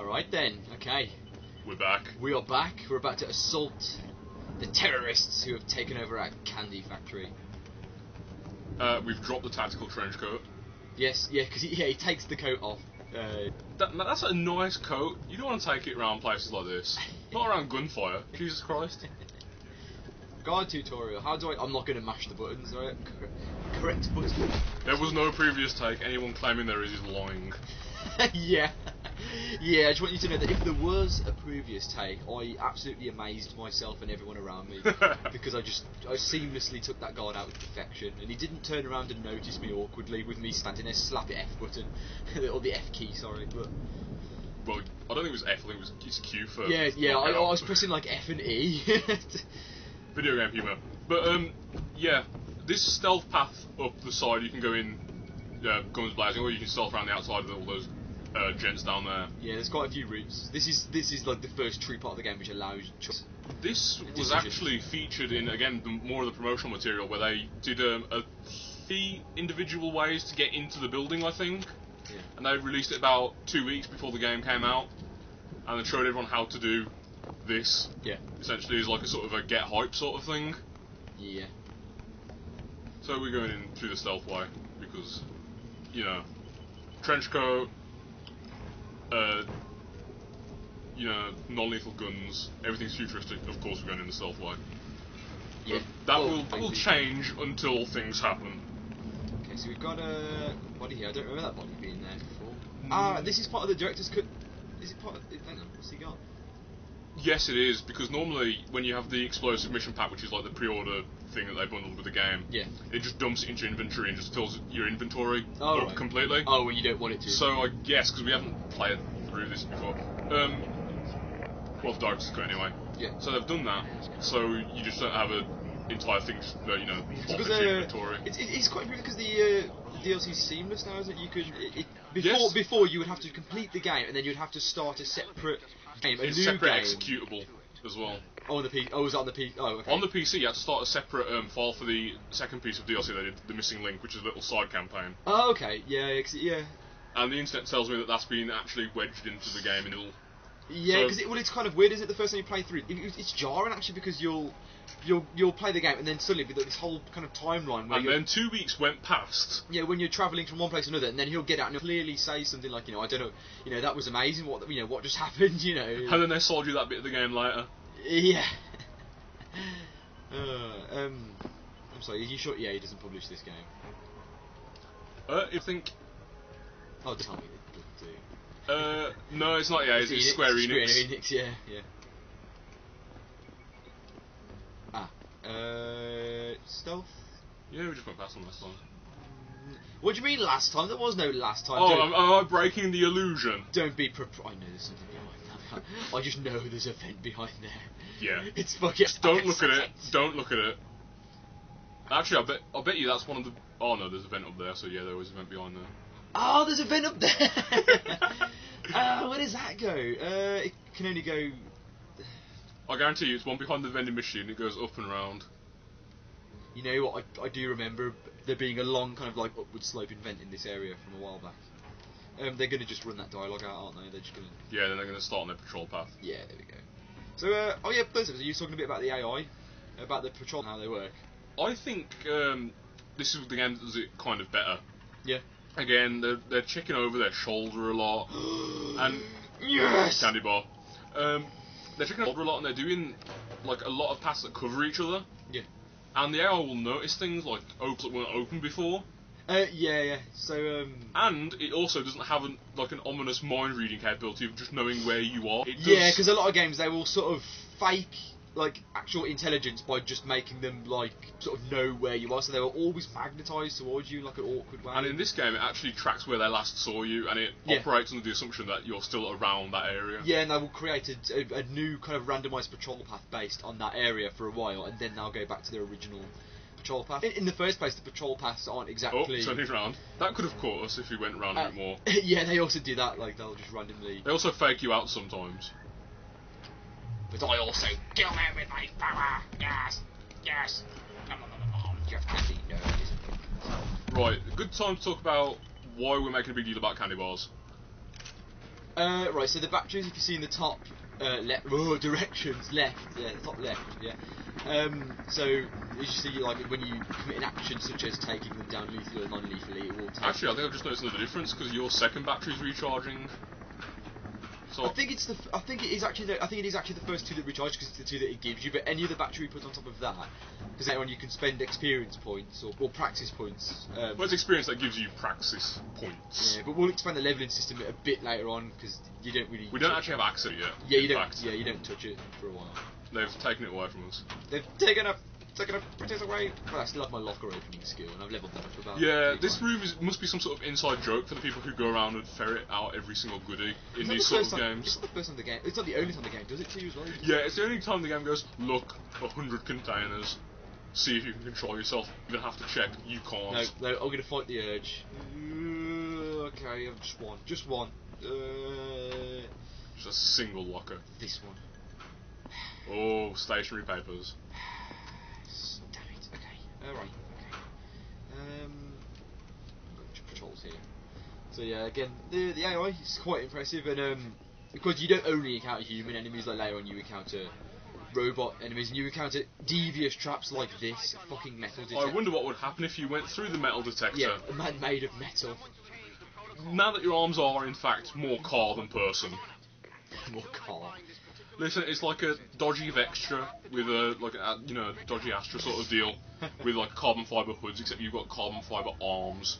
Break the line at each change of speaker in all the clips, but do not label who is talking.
Alright then, okay.
We're back.
We are back. We're about to assault the terrorists who have taken over our candy factory.
We've dropped the tactical trench coat.
Yes, yeah, because he takes the coat off.
That's a nice coat. You don't want to take it around places like this. Not around gunfire. Jesus Christ.
Guide tutorial. How do I... I'm not going to mash the buttons, right? Correct buttons.
There was no previous take. Anyone claiming there is lying.
Yeah. Yeah, I just want you to know that if there was a previous take, I absolutely amazed myself and everyone around me. Because I seamlessly took that guard out with perfection. And he didn't turn around and notice me awkwardly with me standing there, slap the F button. Or the F key, sorry. But
well, I don't think it was F, I think it's Q for...
Yeah, I was pressing like F and E.
Video game humour. But, yeah, this stealth path up the side, you can go in guns blazing, or you can stealth around the outside with all those gents down there.
Yeah, there's quite a few routes. This is like the first true part of the game which allows choice.
This was actually featured in, again, more of the promotional material, where they did 3 individual ways to get into the building, I think.
Yeah. And
they released it about 2 weeks before the game came out, and they showed everyone how to do this.
Yeah. Essentially
is like a sort of a get hype sort of thing.
Yeah.
So we're going in through the stealth way, because, you know, trench coat, you know, non-lethal guns, everything's futuristic, of course we're going in the stealth way.
Yeah.
But that will change until things happen.
Okay, so we've got a body here. I don't remember that body being there before. This is part of the director's cut. Is it part of... Hang on, what's he got?
Yes, it is, because normally when you have the explosive mission pack, which is like the pre-order thing that they bundled with the game,
yeah,
it just dumps it into your inventory and just fills your inventory
up
right. Completely.
Oh, when you don't want it to.
So I guess, because we haven't played through this before, well, the director's cut anyway.
Yeah.
So they've done that, so you just don't have an entire thing, you know,
because
inventory.
It's quite weird because the DLC is seamless now, isn't it? You could before you would have to complete the game and then you'd have to start a separate game, a new
separate
game.
executable as well.
Oh, on the PC. Oh, was it on the PC? Oh, okay.
On the PC, you had to start a separate file for the second piece of DLC they did, the Missing Link, which is a little side campaign.
Oh, okay. Yeah.
And the internet tells me that that's been actually wedged into the game in a little.
Yeah, because it's kind of weird, isn't it? The first time you play through, it's jarring actually because you'll play the game and then suddenly be this whole kind of timeline where.
And then 2 weeks went past.
Yeah, when you're travelling from one place to another, and then he'll get out and he'll clearly say something like, you know, I don't know, you know, that was amazing. What just happened, you know.
And then they sold you that bit of the game later.
Yeah. I'm sorry. Are you sure? Yeah, he doesn't publish this game.
You think?
Oh, tell me.
No, it's not. Yeah, it's Square Enix.
Square Enix, yeah. Stealth?
Yeah, we just went past them last time.
What do you mean last time? There was no last time.
Oh, am I breaking the illusion?
Don't be I know there's something behind that. I just know there's a vent behind there.
Yeah.
It's fucking...
Don't look at it. Don't look at it. Actually, I'll bet you that's one of the... Oh no, there's a vent up there, so yeah, there was a vent behind there.
Oh, there's a vent up there! Where does that go? It can only go...
I guarantee you, it's one behind the vending machine. It goes up and round.
You know what? I do remember there being a long kind of like upward sloping vent in this area from a while back. They're going to just run that dialogue out, aren't they? They're just going to...
Yeah, then they're going to start on their patrol path.
Yeah, there we go. So, oh yeah, first of all, you were talking a bit about the AI, about the patrol and how they work.
I think this is the game that does it kind of better.
Yeah.
Again, they're checking over their shoulder a lot. And
yes!
Candy bar. They're checking over a lot and they're doing like a lot of paths that cover each other.
Yeah.
And the AI will notice things like oaks that weren't open before.
Yeah. So,
and it also doesn't have an ominous mind reading capability of just knowing where you are.
Yeah, because a lot of games they will sort of fake like actual intelligence by just making them like sort of know where you are, so they were always magnetised towards you like an awkward way.
And in this game, it actually tracks where they last saw you, and it operates under the assumption that you're still around that area.
Yeah, and they will create a new kind of randomised patrol path based on that area for a while, and then they'll go back to their original patrol path. In the first place, the patrol paths aren't exactly...
Oh, turning round. That could have caught us if we went round a bit more.
Yeah, they also do that, like they'll just randomly...
They also fake you out sometimes.
But I also kill them with my power! Yes! You have candy, no, it isn't.
Right, good time to talk about why we're making a big deal about candy bars.
Right, so the batteries, if you see in the top directions, left, yeah, the top left, yeah. So as you see, like when you commit an action such as taking them down lethally or non-lethally, it will take.
Actually, I think I've just noticed another difference because your second battery's recharging. So
I think it is actually the first two that recharge because it's the two that it gives you. But any other battery put on top of that, because later on you can spend experience points or practice points.
well, it's experience that gives you praxis points.
Yeah, but we'll expand the leveling system a bit later on because you don't really.
We don't actually have access yet.
Yeah, you don't.
Fact.
Yeah, you don't touch it for a while.
They've taken it away from us.
They've taken a princess away. Well, I still have my locker opening skill, and I've leveled that up to about.
Yeah, this room must be some sort of inside joke for the people who go around and ferret out every single goodie in these sort of games.
It's not the first time the game. It's not the only time the game does it to you as well.
Yeah, it's the only time the game goes, look, 100 containers. See if you can control yourself. You're gonna have to check. You can't.
No, I'm gonna fight the urge. Okay, I've just one.
Just a single locker.
This one.
Oh, stationery papers.
Damn it. Okay. Alright. Okay. Got patrols here. So yeah, again, the AI is quite impressive, and because you don't only encounter human enemies, like later on you encounter robot enemies, and you encounter devious traps like this fucking metal detector.
I wonder what would happen if you went through the metal detector.
Yeah, a man made of metal.
Now that your arms are in fact more car than person.
More car.
Listen, it's like a dodgy Vextra with a dodgy Astra sort of deal with like carbon fibre hoods, except you've got carbon fibre arms.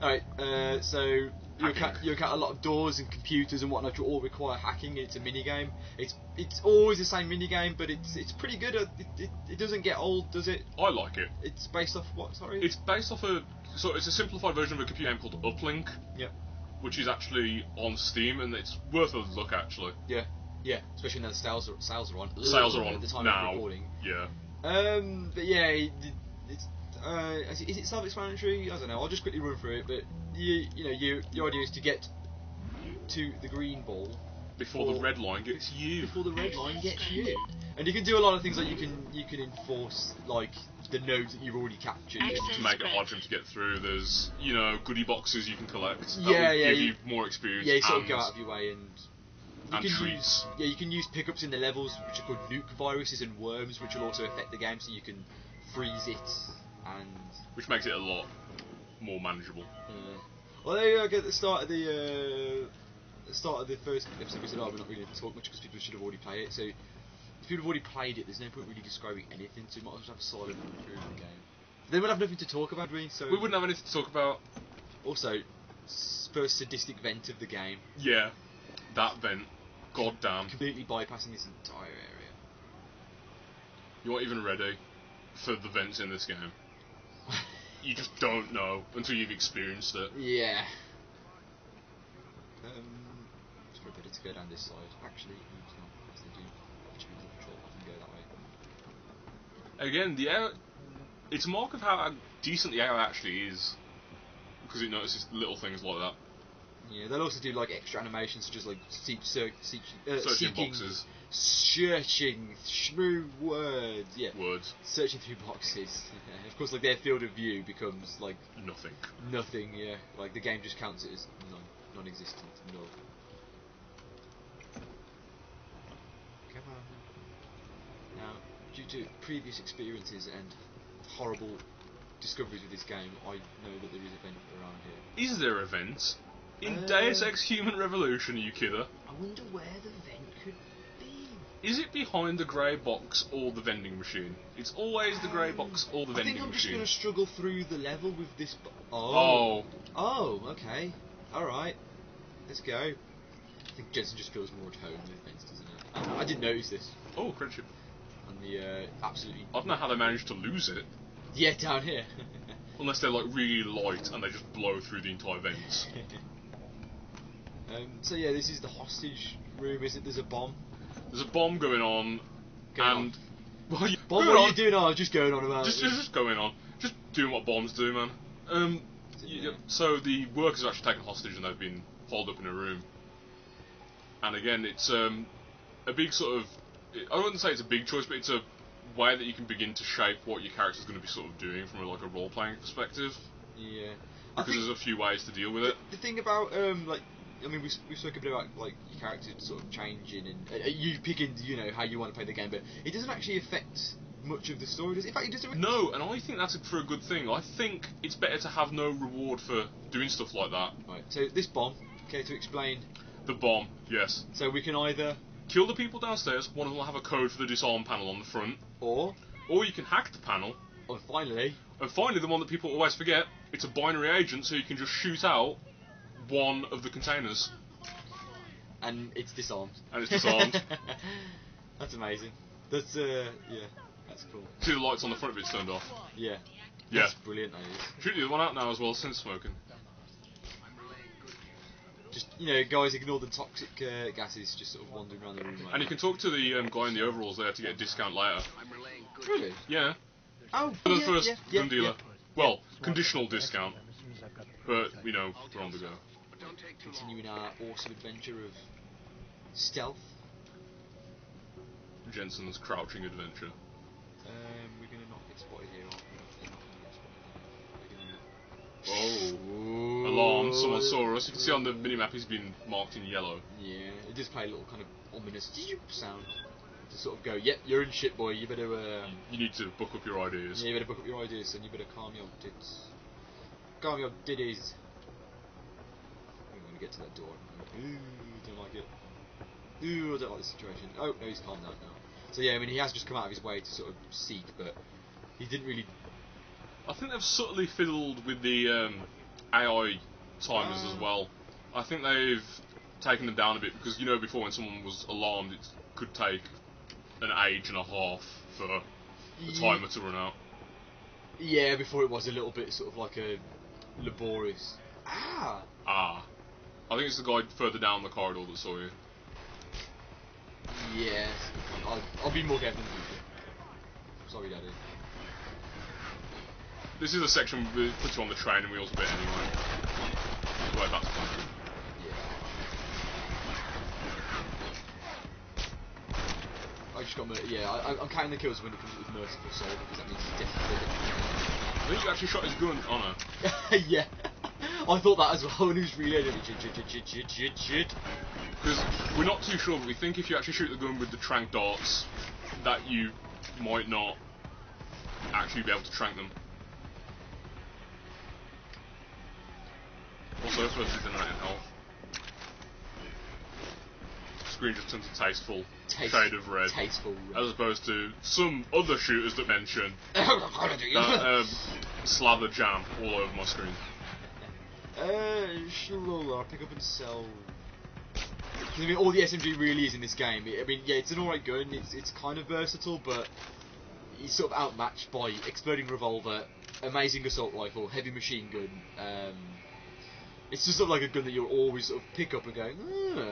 Alright, so you encounter a lot of doors and computers and whatnot, which all require hacking. It's a mini game. It's always the same mini game, but it's pretty good. It doesn't get old, does it?
I like it.
It's based off what? Sorry.
It's based off it's a simplified version of a computer game called Uplink.
Yep.
Which is actually on Steam, and it's worth a look actually.
Yeah. Yeah, especially now the sales are on.
Sales are on
at the time
now.
of recording.
Yeah.
But yeah, is it self-explanatory? I don't know. I'll just quickly run through it. But your idea is to get to the green ball
before the red line gets you.
Before the red line gets you. And you can do a lot of things like you can enforce like the nodes that you've already captured
to make it hard for him to get through. There's goodie boxes you can collect. That
Yeah,
will
yeah.
give you more experience.
Yeah, you sort of go out of your way and.
And treats.
You can use pickups in the levels which are called nuke viruses and worms, which will also affect the game, so you can freeze it and.
Which makes it a lot more manageable.
Well, there you go. At the start of the first episode, we said, "Oh, we're not really going to talk much because people should have already played it." So, if people have already played it, there's no point really describing anything. So, you might as well have a silent run through the game. Then we'll have nothing to talk about, really. So
we wouldn't have anything to talk about.
Also, first sadistic vent of the game.
Yeah, that vent. God damn.
Completely bypassing this entire area.
You're not even ready for the vents in this game. You just don't know until you've experienced it.
Yeah. It's probably better to go down this side. Actually, it's not. Because they do change the patrol. I can go that way.
Again, the AI, it's a mark of how decent the AI actually is. Because it notices little things like that.
Yeah, they'll also do like extra animations, such as like
searching boxes,
searching through words. Yeah,
words.
Searching through boxes. Of course, like their field of view becomes like
nothing.
Nothing. Yeah, like the game just counts it as non-existent. Null. Come on. Now, due to previous experiences and horrible discoveries with this game, I know that there is a vent around here.
Is there a vent? In Deus Ex Human Revolution, you kidder?
I wonder where the vent could be.
Is it behind the grey box or the vending machine? It's always the grey box or the vending machine.
I think I'm just going to struggle through the level with this.
Oh,
okay. Alright. Let's go. I think Jensen just feels more at home with vents, doesn't it? I didn't notice this.
Oh, friendship.
And the absolutely.
I don't know how they managed to lose it.
Yeah, down here.
Unless they're like really light and they just blow through the entire vents.
So yeah, this is the hostage room, is it? There's a bomb.
There's a bomb going on. Bomb,
what are you doing? Oh, just going on about
just going on. Just doing what bombs do, man. So the workers are actually taken hostage and they've been holed up in a room. And again, it's a big sort of... I wouldn't say it's a big choice, but it's a way that you can begin to shape what your character's going to be sort of doing from a role-playing perspective.
Yeah.
Because there's a few ways to deal with it.
The thing about I mean, we spoke a bit about like your character sort of changing and you picking, you know, how you want to play the game, but it doesn't actually affect much of the story, does it? In fact, it doesn't.
No, and I think that's for a good thing. I think it's better to have no reward for doing stuff like that.
Right. So this bomb, okay, to explain.
The bomb, yes.
So we can either
kill the people downstairs. One of them will have a code for the disarm panel on the front,
or
you can hack the panel.
And finally,
the one that people always forget. It's a binary agent, so you can just shoot out one of the containers.
And it's disarmed. That's amazing. That's that's cool.
See the lights on the front of it's turned off.
Yeah.
Yeah.
That's brilliant, that is.
Shoot the other one out now as well, since smoking.
Just, you know, guys, ignore the toxic gases just sort of wandering around the room. Like
and you can talk to the guy in the overalls there to get a discount later.
Really?
Yeah.
Oh,
For the first gun dealer.
Yeah.
Well, conditional discount. But, you know, we're on the go.
Continuing our awesome adventure of stealth.
Jensen's crouching adventure.
We're going to not get spotted here, aren't we?
Oh. Alarm, someone saw us. You can see on the minimap he's been marked in yellow.
Yeah, it does play a little kind of ominous sound to sort of go, yep, you're in shit, boy, you better...
You need to book up your ideas.
Yeah, you better book up your ideas, and you better calm your tits. Calm your ditties. I'm going to get to that door. Ooh, don't like it. Ooh, I don't like the situation. Oh, no, he's calmed down now. So yeah, I mean, he has just come out of his way to sort of seek, but he didn't really...
I think they've subtly fiddled with the AI timers as well. I think they've taken them down a bit, because, you know, before when someone was alarmed, it could take an age and a half for the timer to run out.
Yeah, before it was a little bit sort of like a laborious...
I think it's the guy further down the corridor that saw you.
Yes, I'll be more careful in the future. Sorry, Daddy.
This is a section we put you on the training wheels a bit anyway. Well, that's fine.
I just got I'm counting the kills when it comes with merciful soul, because that means he's definitely...
I think you actually shot his gun on her.
Yeah. I thought that as well when he was reloading. Shit.
Because we're not too sure, but we think if you actually shoot the gun with the trank darts, that you might not actually be able to trank them. Also, first is internet and health. Screen just turns a tasteful shade of red.
Tasteful red.
As opposed to some other shooters that mention that slather jam all over my screen.
Sure, pick up and sell. I mean, all the SMG really is in this game. I mean, yeah, it's an alright gun. It's kind of versatile, but it's sort of outmatched by exploding revolver, amazing assault rifle, heavy machine gun. It's just sort of like a gun that you'll always sort of pick up and go,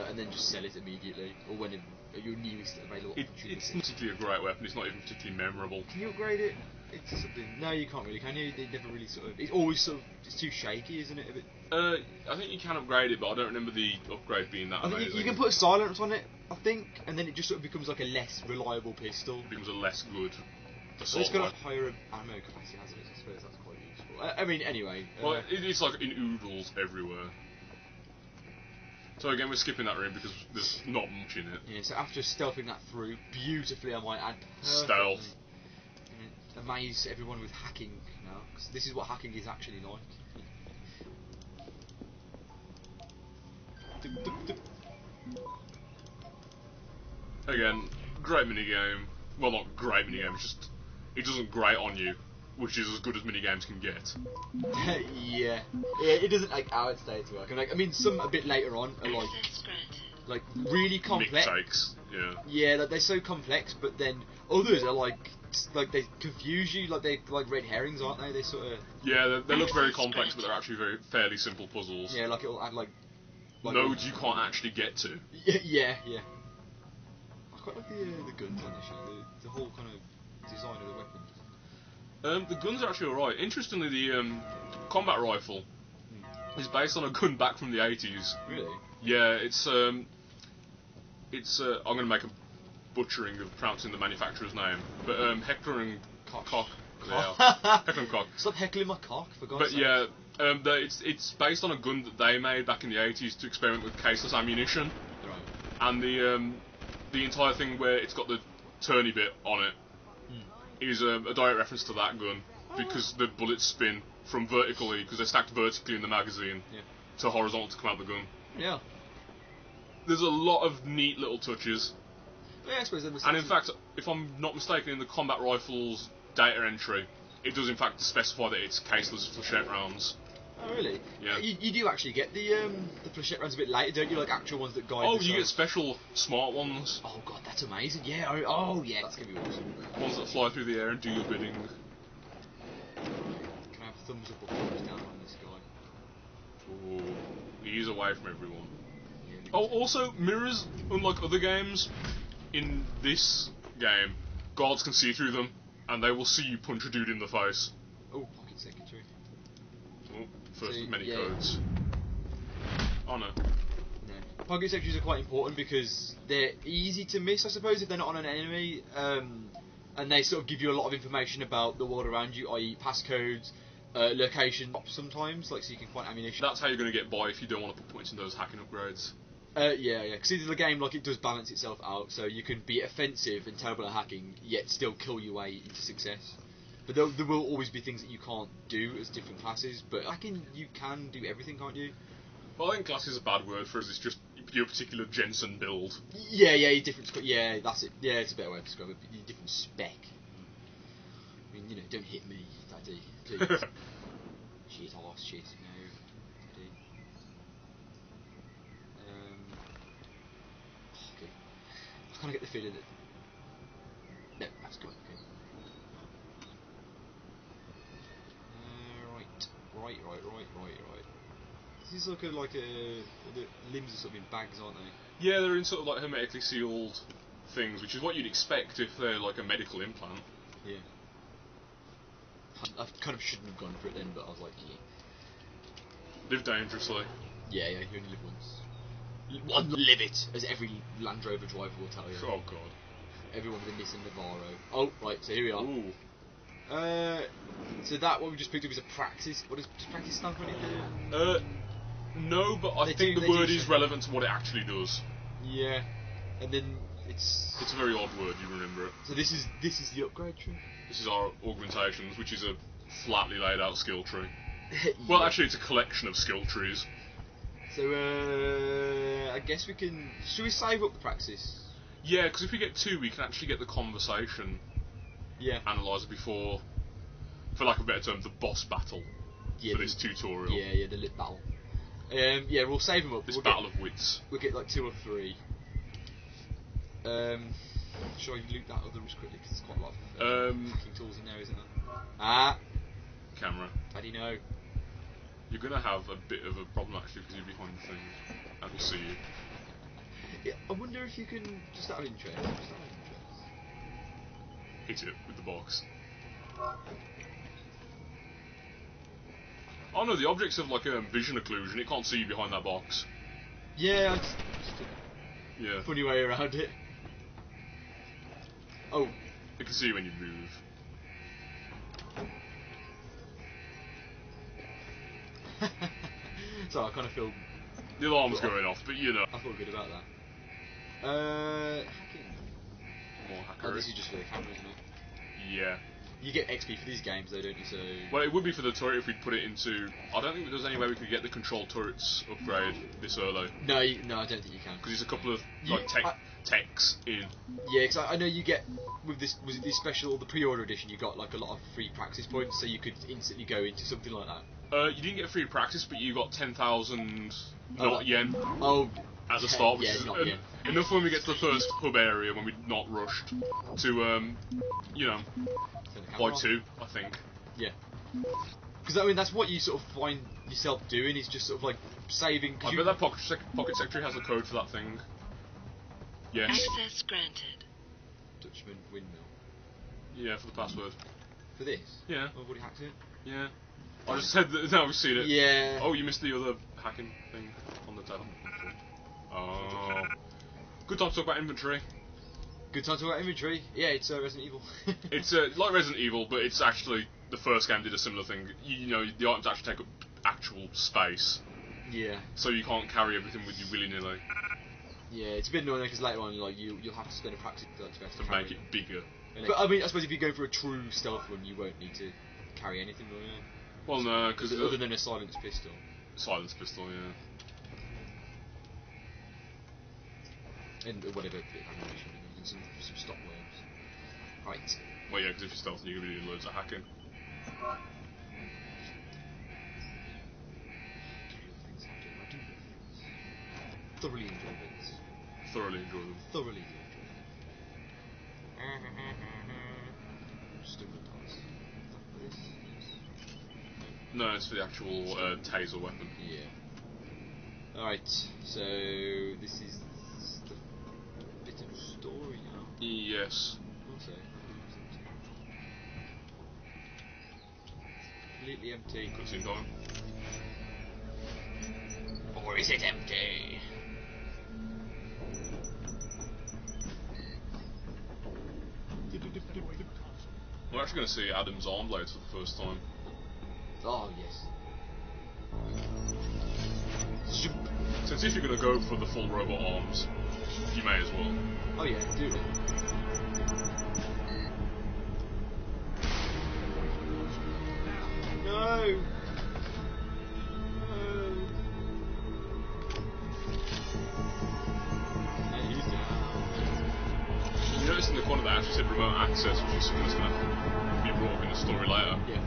and then just sell it immediately, or when your newest available opportunity.
It's not particularly a great weapon. It's not even particularly memorable.
Can you upgrade it? It's something. No, you can't really. Can you? They never really sort of. It's always sort of. It's too shaky, isn't it? A bit.
I think you can upgrade it, but I don't remember the upgrade being that amazing.
I think you can put a silence on it, I think, and then it just sort of becomes like a less reliable pistol.
It becomes a less good
assault. It's got a higher ammo capacity, hasn't it? I suppose that's quite useful. I mean, anyway.
Well, it's like in oodles everywhere. So again, we're skipping that room because there's not much in it.
Yeah, so after stealthing that through beautifully, I might add.
Stealth.
Amaze everyone with hacking now, because this is what hacking is actually like.
Again, great minigame. Well, not great minigame, it's just it doesn't grate on you, which is as good as minigames can get.
Yeah, it doesn't like how it stays to work. I mean, some a bit later on are like really complex.
Takes, yeah.
Yeah, like they're so complex, but then others are like they confuse you, like they like red herrings, aren't they? They sort of.
Yeah, they look very complex, but they're actually fairly simple puzzles.
Yeah, like it'll add like
nodes you can't actually get to.
Yeah. I quite like the guns on this show, the whole kind of design of the weapons.
The guns are actually alright. Interestingly, the combat rifle is based on a gun back from the 80s.
Really?
Yeah, it's I'm going to make a butchering of pronouncing the manufacturer's name, but Heckler and Koch. Yeah, Heckler and Koch.
Stop heckling my cock, for God's sake.
But yeah, It's based on a gun that they made back in the 80s to experiment with caseless ammunition.
Right.
And the entire thing where it's got the turny bit on it is a direct reference to that gun, because the bullets spin from vertically, because they're stacked vertically in the magazine, to horizontal to come out the gun.
Yeah.
There's a lot of neat little touches.
Yeah, I suppose there was.
And in fact, if I'm not mistaken, in the combat rifles data entry, it does in fact specify that it's caseless flechette rounds.
Oh really?
Yeah.
You do actually get the flechette rounds a bit later, don't you? Like actual ones that guide.
Oh, you get special smart ones.
Oh god, that's amazing. Yeah. Oh yeah, that's gonna be awesome.
Ones that fly through the air and do your bidding.
Can I have thumbs up or thumbs down on this guy?
Ooh, he is away from everyone.
Yeah,
Oh, also mirrors, unlike other games, in this game, guards can see through them, and they will see you punch a dude in the face.
Oh, pocket secretary.
Oh, first
So,
of many
yeah.
codes. Oh no.
No. Pocket secretaries are quite important because they're easy to miss, I suppose, if they're not on an enemy, and they sort of give you a lot of information about the world around you, i.e. passcodes, location sometimes, like so you can find ammunition.
That's how you're going to get by if you don't want to put points in those hacking upgrades.
Yeah. Because the game, like, it does balance itself out, so you can be offensive and terrible at hacking, yet still kill your way into success. But there will always be things that you can't do as different classes, but hacking, you can do everything, can't you?
Well, I think class is a bad word for us, it's just your particular Jensen build.
Yeah, your different yeah, that's it. Yeah, it's a better way to describe it, but your different spec. I mean, you know, don't hit me, Daddy, please. Shit, arse, shit, no, Daddy. Okay. I kind of get the feeling that... No, that's good, okay. Right. This is like the limbs are sort of in bags, aren't they?
Yeah, they're in sort of like hermetically sealed things, which is what you'd expect if they're like a medical implant.
Yeah. I kind of shouldn't have gone for it then, but I was like, yeah.
Live dangerously.
Yeah, you only live once. Live it, as every Land Rover driver will tell you.
Oh god.
Everyone with a Nissan Navaro. Oh, right, so here we are.
Ooh.
So that what we just picked up is a praxis. What does praxis stand for anything?
No, but I think the word is relevant to what it actually does.
Yeah, and then it's
a very odd word. You remember it.
So this is the upgrade tree.
This is our augmentations, which is a flatly laid out skill tree.
Yeah.
Well, actually, it's a collection of skill trees.
So I guess we can. Should we save up the praxis?
Yeah, because if we get 2, we can actually get the conversation.
Yeah.
Analyzer before, for lack of a better term, the boss battle for this tutorial.
Yeah, the lit battle. Yeah, we'll save them up.
This battle of wits.
We'll get like 2 or 3. Should I loot that others quickly? Because there's quite a lot of hacking tools in there, isn't there?
Camera.
How do you know?
You're going to have a bit of a problem actually because you're behind the thing. I will see you.
Yeah, I wonder if you can, just out of interest.
Hit it with the box. Oh no, the objects have like a vision occlusion, it can't see you behind that box.
Yeah,
yeah.
Funny way around it. Oh.
It can see you when you move.
So I kind of feel...
The alarm's going off, but you know.
I feel good about that. Hacking.
More hackery.
Oh, this is just for the camera, isn't it?
Yeah.
You get XP for these games though, don't you? So.
Well, it would be for the turret if we'd put it into... I don't think there's any way we could get the control turrets upgrade this early.
No, I don't think you can.
Because there's a couple of like techs in.
Yeah, because I know you get with this. Was it this special, the pre-order edition? You got like a lot of free praxis points, so you could instantly go into something like that.
You didn't get free praxis, but you got 10,000 yen.
Oh.
At the start, which
yeah,
is
enough
when we get to the first hub area when we're not rushed to, you know, by 2, I think.
Yeah. Because I mean, that's what you sort of find yourself doing, is just sort of like saving.
I bet that pocket secretary has a code for that thing. Yes.
Access granted.
Dutchman windmill.
Yeah, for the password.
For this?
Yeah.
I've already hacked it.
Yeah. I just said that now we've seen it.
Yeah.
Oh, you missed the other hacking thing on the tab. Oh. Good time to talk about inventory.
Good time to talk about inventory. Yeah, it's Resident Evil.
It's like Resident Evil, but it's actually the first game did a similar thing. You know, the items actually take up actual space.
Yeah.
So you can't carry everything with you willy-nilly.
Yeah, it's a bit annoying because later on, like you'll have to spend a practice to
To make it bigger.
But I mean, I suppose if you go for a true stealth run, you won't need to carry anything, will you?
Well, no, because
other than a silenced pistol.
Silence pistol, yeah.
And whatever bit of ammunition and some stock worms. Right.
Well, yeah, because if you're stealthing, you're going to be doing loads of hacking.
Thoroughly enjoy this.
Thoroughly enjoy them.
Thoroughly enjoy Stupid dice. For this? Yes.
No, it's for the actual taser weapon.
Yeah. Alright, so this is the bit of story now.
Yes.
Also, completely empty.
Cutscene time.
Or is it empty?
We're actually going to see Adam's arm blades for the first time.
Oh, yes.
Since if you're going to go for the full robot arms, you may as well.
Oh yeah, do it. No!
You notice in the corner they actually said remote access, which is something that's going to be brought up in the story later.
Yeah.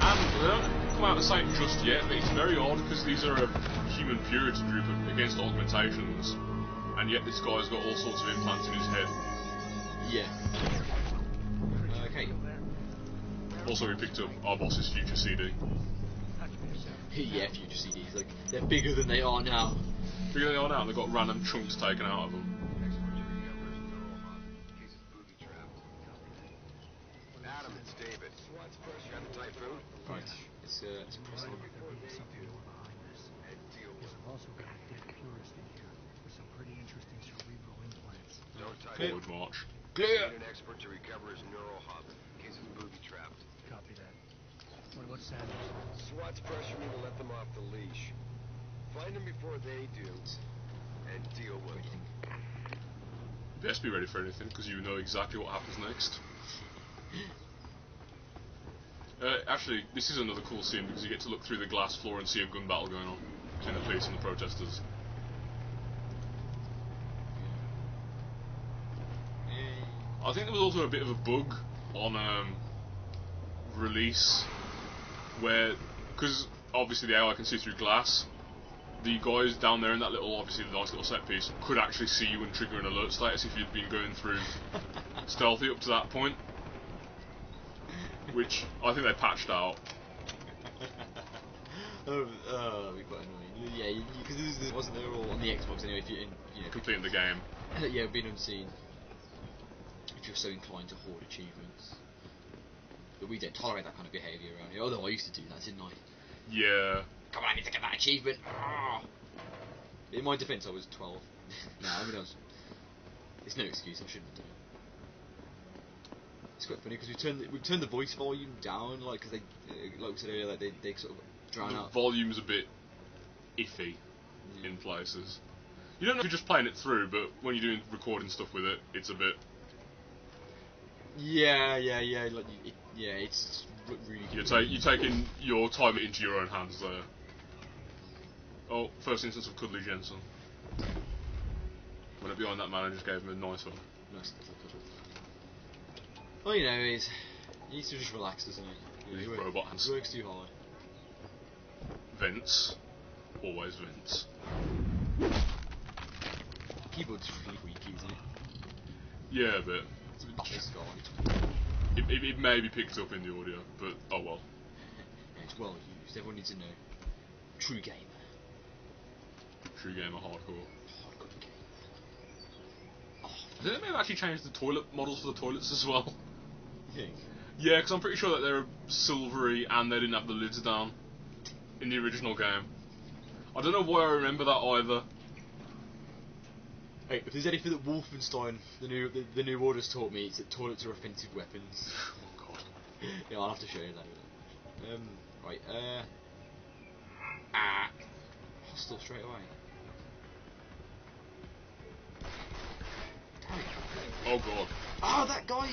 And they don't come out and say it just yet, but it's very odd because these are a human purity group against augmentations, and yet this guy's got all sorts of implants in his head.
Yeah. Okay.
Also, we picked up our boss's future CD.
Yeah, future CDs. Like, they're bigger than they are now.
Bigger than they are now, and they've got random chunks taken out of them.
Adam, it's David. You got the typhoon?
Right. Let's press on. Clear.
Forward march.
Clear!
Need an expert to recover his neural hub in case it's booby-trapped.
Copy that. What's Sanders?
SWAT's pressure me to let them off the leash. Find them before they do, and deal with them.
Best be ready for anything, because you know exactly what happens next. Actually, this is another cool scene, because you get to look through the glass floor and see a gun battle going on between the police and the protesters. I think there was also a bit of a bug on release, where, because obviously the AI can see through glass, the guys down there in that little, obviously the nice little set piece, could actually see you and trigger an alert status if you'd been going through stealthy up to that point, which I think they patched out.
That'd be quite annoying. Yeah, because this wasn't there all on the Xbox anyway. If you're
Completing the game.
Yeah, being unseen. If you're so inclined to hoard achievements. But we don't tolerate that kind of behaviour around here. Although I used to do that, didn't I?
Yeah.
Come on, I need to get that achievement. Ah. In my defence, I was 12. No, I mean, it's no excuse. I shouldn't have done it. It's quite funny because we turned the voice volume down, like because they, like we said earlier, like they sort of drown out.
The volume's a bit iffy in places. You don't know if you're just playing it through, but when you're doing recording stuff with it, it's a bit.
Yeah. Like, it's really good.
You're taking your time into your own hands there. Oh, first instance of Cuddly Jensen. Went up behind that man and just gave him a nice one.
Nice little cuddle. Well, you know, he needs to just relax, doesn't he?
With his robot hands.
He works too hard.
Vents. Always vents.
Keyboard's really weak, isn't it?
Yeah, a bit.
It's a bit disguised.
It may be picked up in the audio, but oh well.
Yeah, it's well used. Everyone needs to know. True gamer.
True gamer hardcore.
Hardcore game. Oh,
I think they may have actually changed the toilet models for the toilets as well.
you think?
Yeah, because I'm pretty sure that they're silvery and they didn't have the lids down in the original game. I don't know why I remember that either.
Hey, if there's anything that Wolfenstein, the new orders taught me, it's that toilets are offensive weapons.
Oh god.
Yeah, I'll have to show you that. Right. Ah! Hostile straight away. Damn it.
Oh god.
Oh, that guy!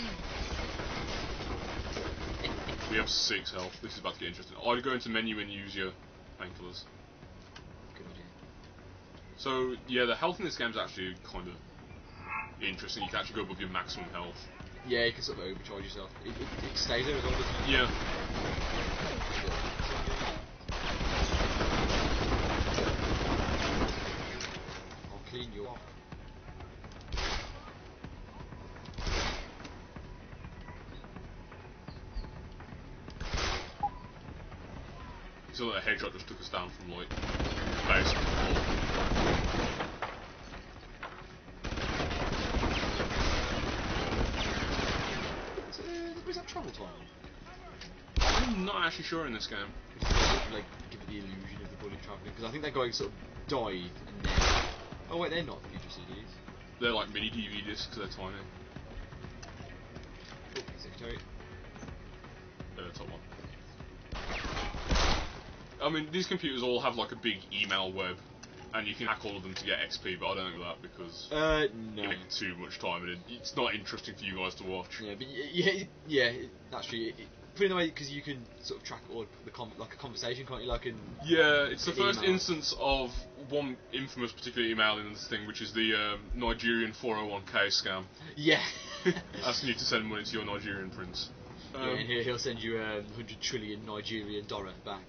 We have 6 health. This is about to get interesting. I'd go into menu and use your painkillers.
Good idea.
So, yeah, the health in this game is actually kind of interesting. You can actually go above your maximum health.
Yeah, you can sort of overcharge yourself. It stays there as long as you...
Yeah.
I'll clean you up.
So that headshot just took us down from like base to floor.
Was that travel time?
I'm not actually sure in this game.
Like, give it the illusion of the bullet travelling, because I think that guy sort of died and then... Oh wait, they're not future CDs.
They're like mini DVD discs, they're tiny.
Oh, secretary.
Top one. I mean, these computers all have like a big email web, and you can hack all of them to get XP, but I don't do that because
No.
it takes too much time, and it's not interesting for you guys to watch.
Yeah, but that's true. Put it in a way because you can sort of track all like a conversation, can't you? Like in
Yeah, it's the first
email.
instance of one infamous particular email in this thing, which is the Nigerian 401k scam.
Yeah.
Asking you to send money to your Nigerian prince.
Yeah, and he'll send you $100 trillion Nigerian dollar back.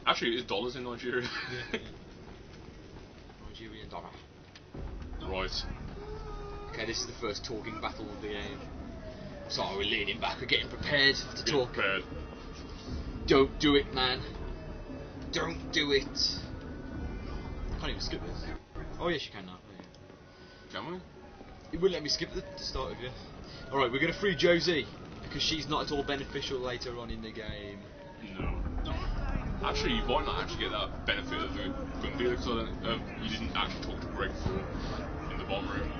Actually, it's dollars in Nigeria.
Nigerian dollar.
Right.
Okay, this is the first talking battle of the game. So we're leaning back, we're getting prepared to
Get
talk.
prepared.
Don't do it, man. Don't do it. Can't even skip this. Oh yes, you can now.
Can we?
It wouldn't let me skip the start of it. Alright, we're going to free Josie, because she's not at all beneficial later on in the game.
No. Actually, you might not actually get that benefit of the gun dealer, because you didn't actually talk to Greg before in the bomb room.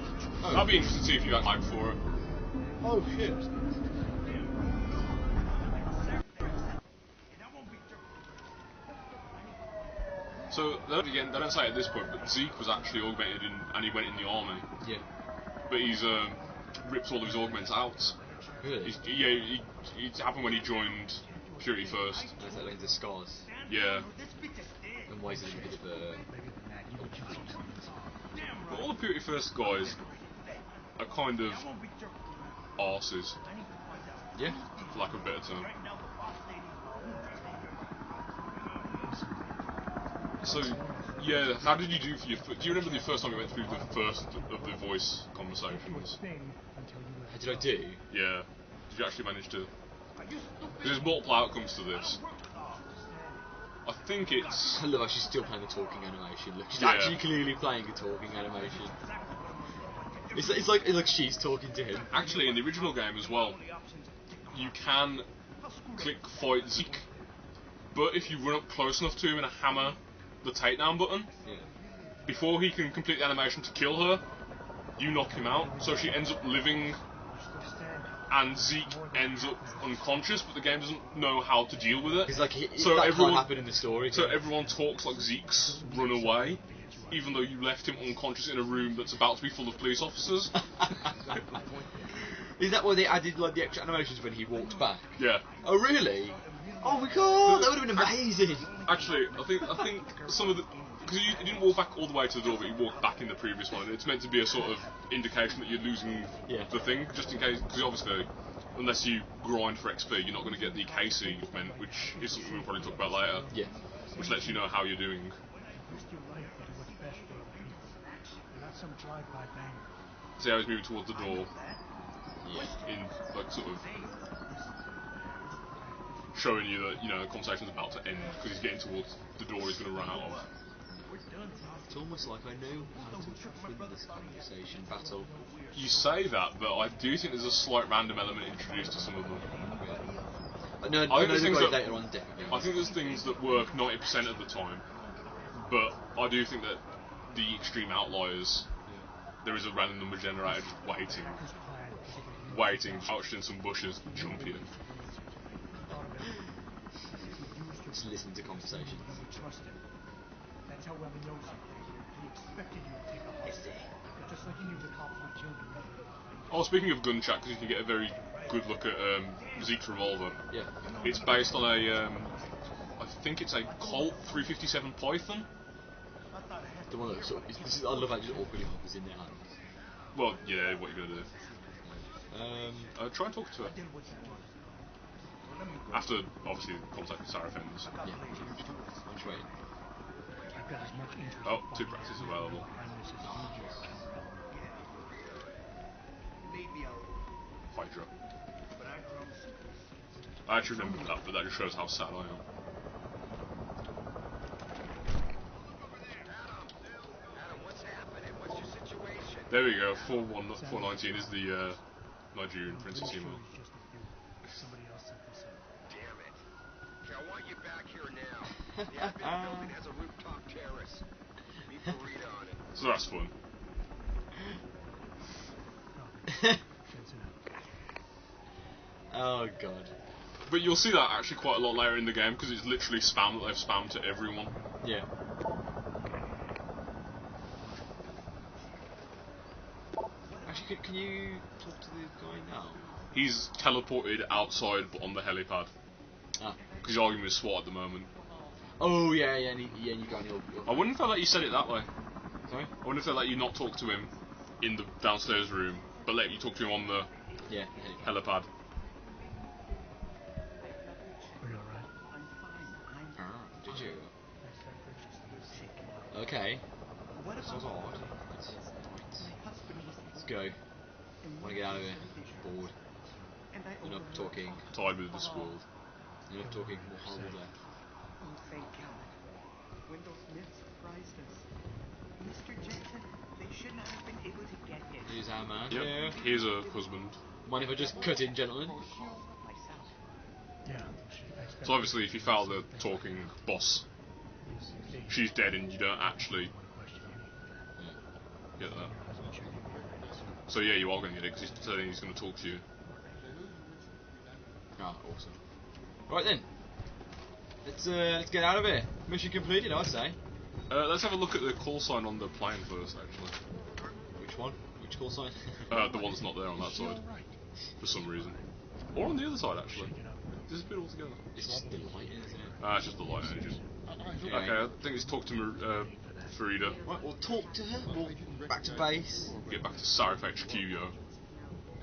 Oh.
That'd be interesting to see if you got tagged for it.
Oh shit.
So, again, they don't say it at this point, but Zeke was actually augmented and he went in the army.
Yeah.
But he's ripped all of his augments out.
Really?
It happened when he joined Purity First.
Is that like the scars?
Yeah.
And why is it a bit of a...
But all the Purity First guys are kind of arses,
Yeah.
for lack of a better term. So, yeah, how did you do for your... Do you remember the first time you went through the first of the voice conversations?
How did I do?
Yeah. Did you actually manage to... There's multiple outcomes to this. I think it's...
I love how she's still playing the talking animation. Look, she's
Yeah.
actually clearly playing a talking animation. It's like she's talking to him.
Actually, in the original game as well, you can click fight Zeke, but if you run up close enough to him and hammer the takedown button,
Yeah.
before he can complete the animation to kill her, you knock him out, so she ends up living and Zeke ends up unconscious, but the game doesn't know how to deal with it.
Because like
So
that
everyone-
can't happen in the story.
So everyone talks like Zeke's run away, even though you left him unconscious in a room that's about to be full of police officers.
Is that why they added like the extra animations when he walked back?
Yeah.
Oh really? Oh my god, that would have been amazing.
Actually, I think some of the... Because you didn't walk back all the way to the door, but you walked back in the previous one. It's meant to be a sort of indication that you're losing the thing, just in case... Because obviously, unless you grind for XP, you're not going to get the KC augment, which is something we'll probably talk about later.
Yeah.
Which lets you know how you're doing. See how he's moving towards the door.
Yeah.
In, like, sort of... showing you that, you know, the conversation's about to end, because he's getting towards the door he's going to run out of.
It's almost like I know how to win this conversation battle.
You say that, but I do think there's a slight random element introduced to some of them.
No,
I think
I know
there's
the
things
guy
that-
later on definitely.
I think there's things that work 90% of the time, but I do think that the extreme outliers, there is a random number generator just waiting, crouched in some bushes to jump you.
Just listening to conversations.
You would trust him. That's how well he knows you. He expected you to take a hostage. Just like he knew the cops would kill you.
Oh, speaking of gun chat, because you can get a very good look at Zeke's revolver.
Yeah.
It's based on a, I think it's a Colt 357 Python.
The one that sort of, I love how it just awkwardly hovers in their hands.
Well, yeah, what are you gonna do? Try and talk to her. After, obviously, contact with Sarah Fens.
Yeah. I'm just waiting.
I've got as much interest
Oh,
in
2
finding
practices
out
available.
behind this as you do.
Hydra.
But I promise you,
I actually remember that, but that just shows how sad I am.
Adam, what's happening? What's your situation?
There we go, 419 is the Nigerian princess email.
just a few. Somebody else set this up.
Damn it. Okay, I want you back here now. The admin building has a rooftop terrace. Meet Farida on it.
So that's fun.
Oh god.
But you'll see that actually quite a lot later in the game, because it's literally spam that they've spammed to everyone.
Yeah. Actually, can you talk to the guy now?
He's teleported outside but on the helipad.
Ah.
Because he's arguing with SWAT at the moment.
Oh yeah, and you go on your.
I wonder if they let you set it that way.
Sorry?
I wonder if they let you not talk to him in the downstairs room, but let you talk to him on the
Yeah.
helipad.
Are you alright?
Ah, did you?
Thanks for that purchase.
Okay. This was odd. Let's go. Wanna get out of here. Bored. Enough talking.
Tied with this world.
Enough talking. More horrible there.
Oh, thank God. When those myths surprised us. Mr. Jensen, they should not have been able to get in.
Here's our man.
Yep.
Yeah.
Here's a husband.
Mind if I just cut in, gentlemen?
Myself.
Yeah.
So obviously if you foul the talking boss, she's dead and you don't actually get that. So yeah, you are going to get it, because he's saying he's going to talk to you.
Ah, awesome. Right then. Let's get out of here. Mission completed, I'd say.
Let's have a look at the call sign on the plane first, actually.
Which one? Which call sign?
The one that's not there on that side, for some reason. Or on the other side, actually. Disappeared altogether.
It's just the lighting, isn't it?
Ah, it's just the light engine.
Yeah.
Okay, I think it's talk to Farida.
Right, we'll talk to her. We'll back to base.
Get back to Sarif HQ, yo.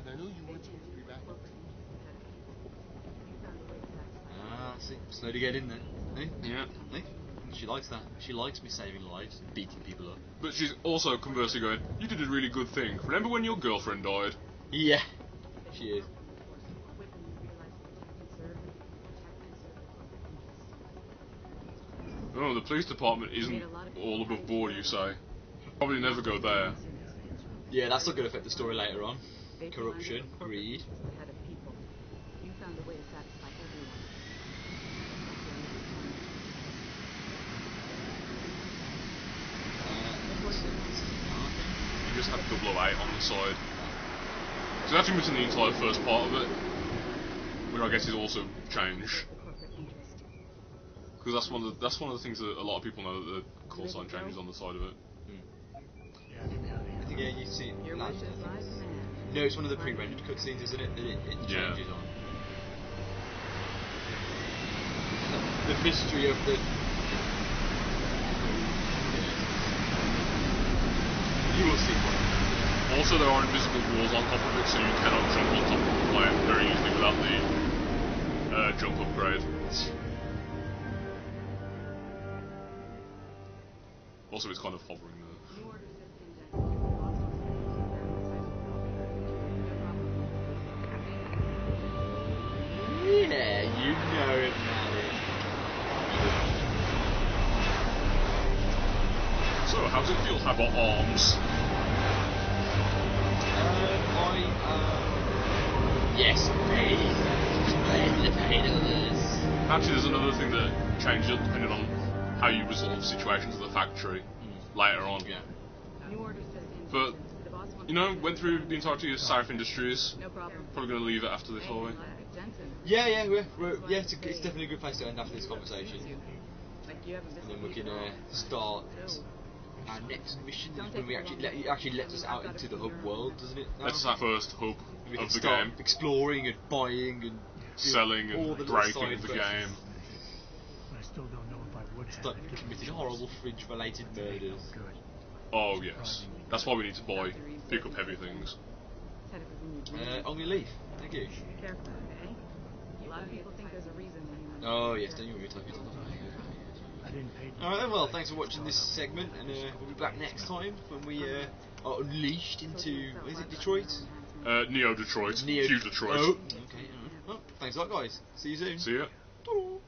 And I know you weren't supposed to be back up.
Ah, see. Slowly get in there. Hey?
Yeah.
Hey? She likes that. She likes me saving lives, beating people up.
But she's also conversely going, you did a really good thing. Remember when your girlfriend died?
Yeah. She is.
Oh, the police department isn't all above board, you say. Probably never go there.
Yeah, that's not going to affect the story later on. Corruption, greed.
You found a way to satisfy everyone.
You just had 008 on the side. So you're actually missing the entire first part of it, which I guess is also change. Because that's one of the things that a lot of people know, that the call sign changes on the side of it.
I think, yeah, you see
Your
land.
wish is my command.
No, it's one of the pre-rendered cutscenes, isn't it? That it
Yeah.
changes on. The mystery of the. You will see one.
Also, there are invisible walls on top of it, so you cannot jump on top of the plane very easily without the jump upgrade. Also, it's kind of hovering there.
New order system,
Yeah, you know it, Maddie.
So, how does it feel to have arms?
Yes, pain. The pain of this.
Actually, there's another thing that changes depending on how you resolve situations at the factory later on.
Yeah.
New order system.
But,
The boss wants
you know, went through the entirety of Sarif Industries.
no problem.
Probably going to leave it after this, are we?
Jensen.
Yeah, it's definitely a good place to end after this conversation.
Like you haven't
And
missed
then we can
people.
start our next mission is when we it actually lets us out into the hub world, doesn't it? Now?
That's our first hub
We can
of the
start
game.
exploring and buying and
Selling
all
and
the little
breaking
side
the
quests.
game.
I still don't know if I would have
Start
if given
committing
the
horrible
choice.
fridge-related murders.
Good.
Oh yes. That's why we need to pick up heavy things.
Said it was in your dreams.
I'm gonna leave. Thank you.
Careful, okay? A lot of people think there's a reason anyone.
Oh yes, don't you worry, Toby.
I didn't pay.
Alright then, well, thanks for watching this segment, and we'll be back next time when we are unleashed into, is it Detroit?
Neo Detroit. Hugh Detroit.
Oh, okay, alright. Well, thanks a lot, guys. See you soon.
See ya.
Ta-da.